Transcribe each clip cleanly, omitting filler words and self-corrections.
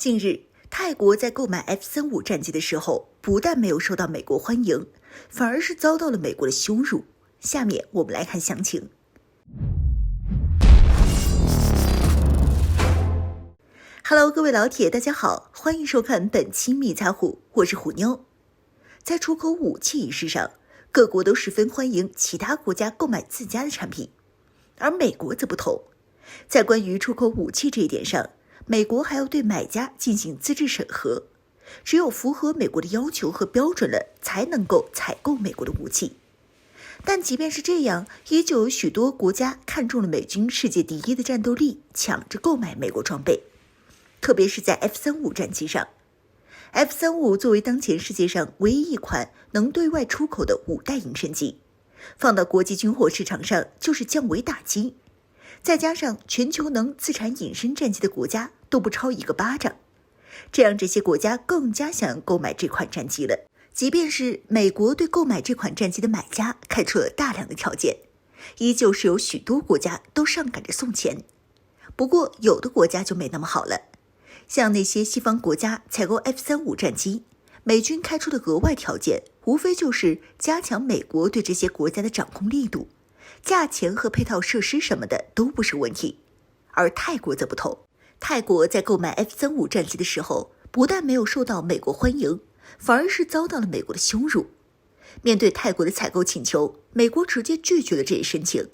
近日，泰国在购买 F-35战机的时候，不但没有受到美国欢迎，反而是遭到了美国的羞辱。下面我们来看详情。Hello， 各位老铁，大家好，欢迎收看本期密财虎，我是虎妞。在出口武器一事上，各国都十分欢迎其他国家购买自家的产品，而美国则不同。在关于出口武器这一点上，美国还要对买家进行资质审核，只有符合美国的要求和标准了，才能够采购美国的武器。但即便是这样，依旧有许多国家看中了美军世界第一的战斗力，抢着购买美国装备。特别是在 F-35战机上， F-35作为当前世界上唯一一款能对外出口的5代隐身机，放到国际军火市场上就是降维打击。再加上全球能自产隐身战机的国家都不超一个巴掌，这让这些国家更加想要购买这款战机了。即便是美国对购买这款战机的买家开出了大量的条件，依旧是有许多国家都上赶着送钱。不过有的国家就没那么好了，像那些西方国家采购 F-35战机，美军开出的额外条件无非就是加强美国对这些国家的掌控力度，价钱和配套设施什么的都不是问题。而泰国则不同，泰国在购买 F-35战机的时候，不但没有受到美国欢迎，反而是遭到了美国的羞辱。面对泰国的采购请求，美国直接拒绝了这一申请，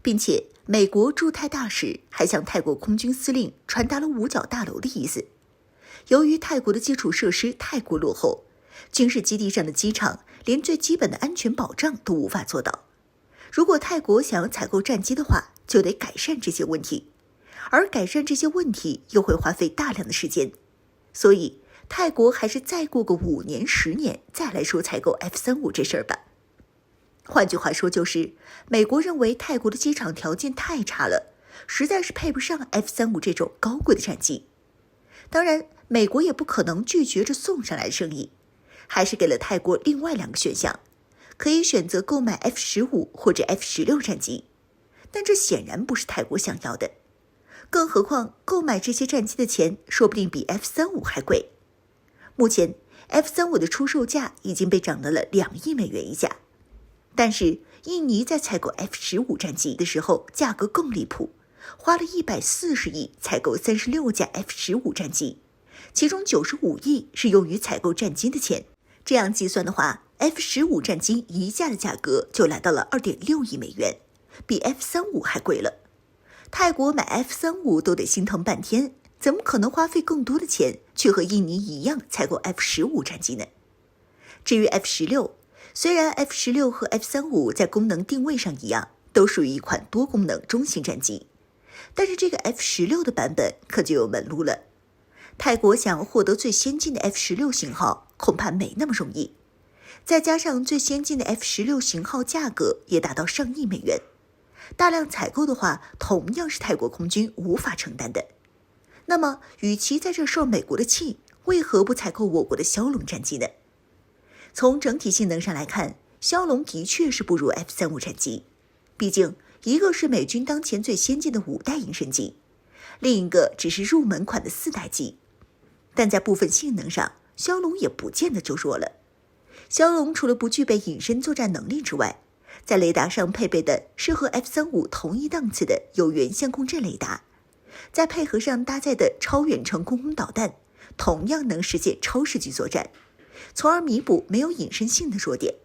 并且美国驻泰大使还向泰国空军司令传达了五角大楼的意思。由于泰国的基础设施太过落后，军事基地上的机场连最基本的安全保障都无法做到。如果泰国想要采购战机的话，就得改善这些问题，而改善这些问题又会花费大量的时间，所以泰国还是再过个5年10年再来说采购 F-35这事儿吧。换句话说，就是美国认为泰国的机场条件太差了，实在是配不上 F-35这种高贵的战机。当然，美国也不可能拒绝这送上来的生意，还是给了泰国另外2个选项，可以选择购买 F-15或者 F-16战机，但这显然不是泰国想要的。更何况购买这些战机的钱说不定比 F-35还贵。目前 F-35的出售价已经被涨到了2亿美元一架，但是印尼在采购 F-15战机的时候价格更离谱，花了140亿采购36架 F-15战机，其中95亿是用于采购战机的钱。这样计算的话， F-15战机一架的价格就来到了2.6亿美元，比 F-35还贵了。泰国买 F-35都得心疼半天，怎么可能花费更多的钱去和印尼一样采购 F-15战机呢？至于 F-16， 虽然 F-16和 F-35在功能定位上一样，都属于一款多功能中型战机，但是这个 F-16的版本可就有门路了。泰国想要获得最先进的 F-16型号，恐怕没那么容易。再加上最先进的 F-16型号价格也达到上亿美元，大量采购的话，同样是泰国空军无法承担的。那么，与其在这受美国的气，为何不采购我国的枭龙战机呢？从整体性能上来看，枭龙的确是不如 F-35战机，毕竟一个是美军当前最先进的5代隐身机，另一个只是入门款的4代机。但在部分性能上，枭龙也不见得就弱了。枭龙除了不具备隐身作战能力之外，在雷达上配备的是和 F-35同一档次的有源相控阵雷达，再配合上搭载的超远程空空导弹，同样能实现超视距作战，从而弥补没有隐身性的弱点。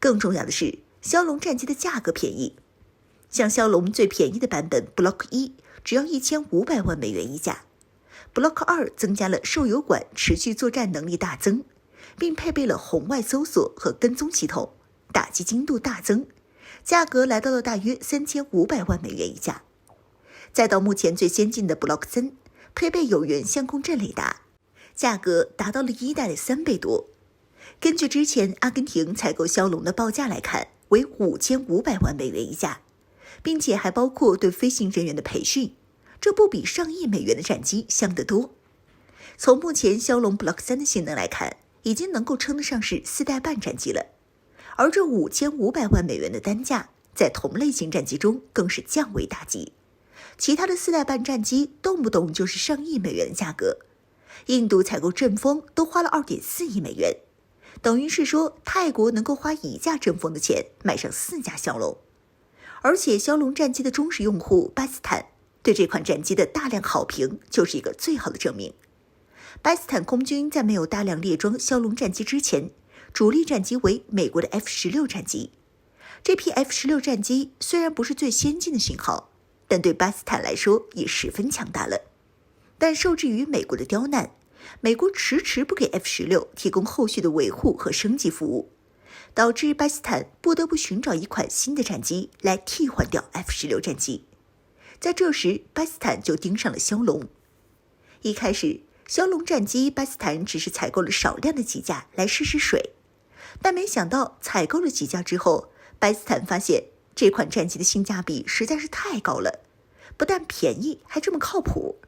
更重要的是，枭龙战机的价格便宜，像枭龙最便宜的版本 Block 1只要1500万美元一架， Block 2增加了受油管持续作战能力大增，并配备了红外搜索和跟踪系统，打击精度大增，价格来到了大约3500万美元一架。再到目前最先进的 Block 3，配备有源相控阵雷达，价格达到了1代的3倍多。根据之前阿根廷采购枭龙的报价来看，为5500万美元一架，并且还包括对飞行人员的培训，这不比上亿美元的战机香得多。从目前枭龙 Block 3的性能来看，已经能够称得上是4代半战机了，而这5500万美元的单价，在同类型战机中更是降维打击。其他的4代半战机动不动就是上亿美元的价格，印度采购阵风都花了2.4亿美元，等于是说泰国能够花1架阵风的钱买上4架枭龙。而且枭龙战机的忠实用户巴基斯坦对这款战机的大量好评就是一个最好的证明。巴基斯坦空军在没有大量列装枭龙战机之前，主力战机为美国的 F-16战机。这批 F-16战机虽然不是最先进的型号，但对巴基斯坦来说也十分强大了。但受制于美国的刁难，美国迟迟不给 F-16提供后续的维护和升级服务，导致巴基斯坦不得不寻找一款新的战机来替换掉 F-16战机。在这时，巴基斯坦就盯上了枭龙。一开始，枭龙战机巴基斯坦只是采购了少量的几架来试试水，但没想到采购了几架之后，巴基斯坦发现这款战机的性价比实在是太高了，不但便宜，还这么靠谱，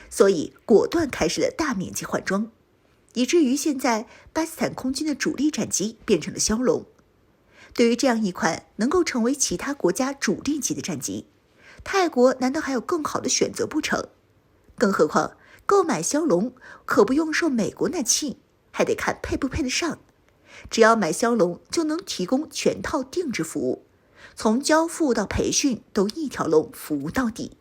所以果断开始了大面积换装，以至于现在巴基斯坦空军的主力战机变成了枭龙。对于这样一款能够成为其他国家主力级的战机，泰国难道还有更好的选择不成？更何况购买枭龙可不用受美国那气，还得看配不配得上。只要买枭龙就能提供全套定制服务，从交付到培训都一条龙服务到底。